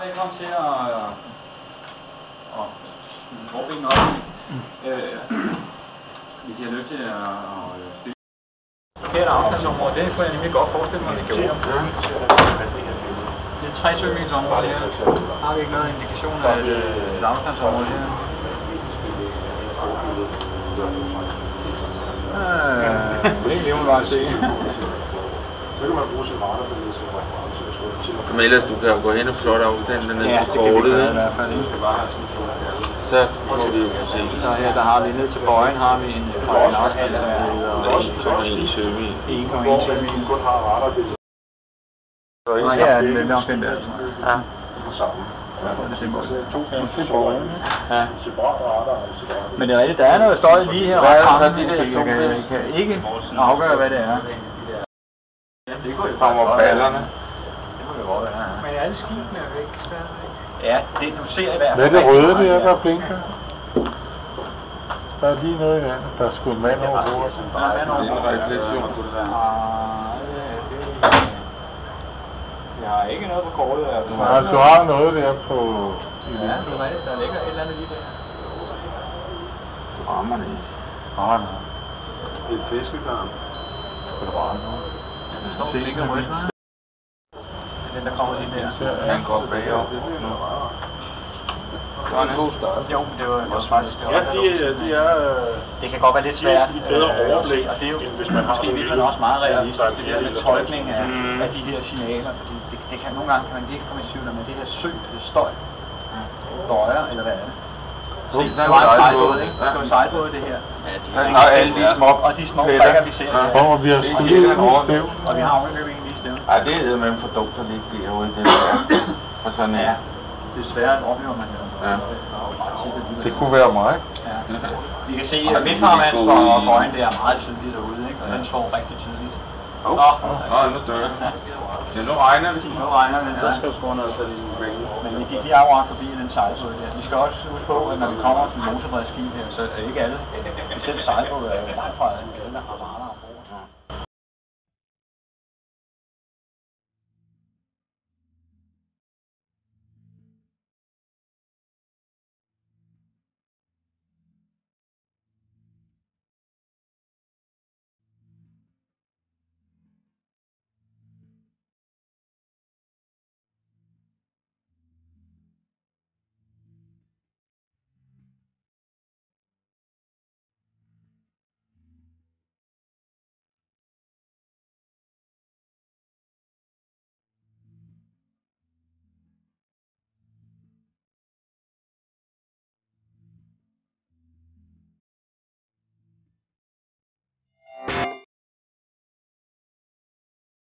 Velkommen til at skyde forbenene op. Hvis I har lyst til at spille. Forkert afstandsområde, det kunne jeg nemlig godt forestille mig, at det gjorde. Det er 3 søgmils område her. Har vi ikke noget indikation af et afstandsområde her? Det er lige bare at se. Så kan man bruge sin marker for det som reference. Men ellers, du kan jo gå hen og flotte afstanden ned til kortet, ikke? Så får vi jo se. Så her, der har vi ned til bøjen, har vi en afstand, der hedder 1,1 sømil. 1,1 sømil. Kun har radarbilleder. Nej, her er den lidt nok den der, tror jeg. Ja. Sammen. Ja. Men det er rigtigt, der er noget støj lige her. Jeg kan ikke afgøre, hvad det er. Det kommer ballerne. Det må det godt være. Men er det skibene er væk? Ja, det du ser i hvert fald. Hvad er det røde der blinker? Der er lige noget i vandet. Der er sgu en mand over bordet. Nej, det er en refleksion. Jeg har ikke noget på kortet. Nej, du har noget der på... Ja, du er rigtigt. Der ligger et eller andet lige der. Du rammer det ikke. Nej. Det er et fiskegarn. Det er bare noget. Det står ikke rødt, hva'? Den der kommer lige der. Han går bagop. Det var en god start. Jo, det var faktisk... Ja, de er... Det kan godt være lidt svært. De er bedre overblik, og det er jo hvis man har måske virkelig også meget realistisk. Det der med tolkning af de her signaler. Fordi det kan nogle gange kan man virkelig komme i tvivl om, at det her søg, det støj, støjer, eller hvad er det? Se, der var en sejlbåd, ikke? Det var en sejlbåd, det her. Og alle de små... Og de små prikker, vi ser her. Og vi har skudt stævn. Og vi har ovenikøbet en lige stævn. Ej, det er med produkter, det ikke bliver ude i det der. For sådan her. Desværre oplever man det. Ja. Det kunne være mig. Ja. Vi kan se, at midtfarvand for bøjen, det er meget tydeligt derude, ikke? Og den står rigtig tydeligt. Nu dør jeg. Ja, nu regner det. Nu regner det, ja. Der skal sgu noget til de penge. Men vi gik lige akkurat forbi den sejlbåd der. Vi skal også huske på, at når vi kommer til motorbrædskib her, så er det ikke alle. Selv sejlbåd er jo langfra alle, der har varer.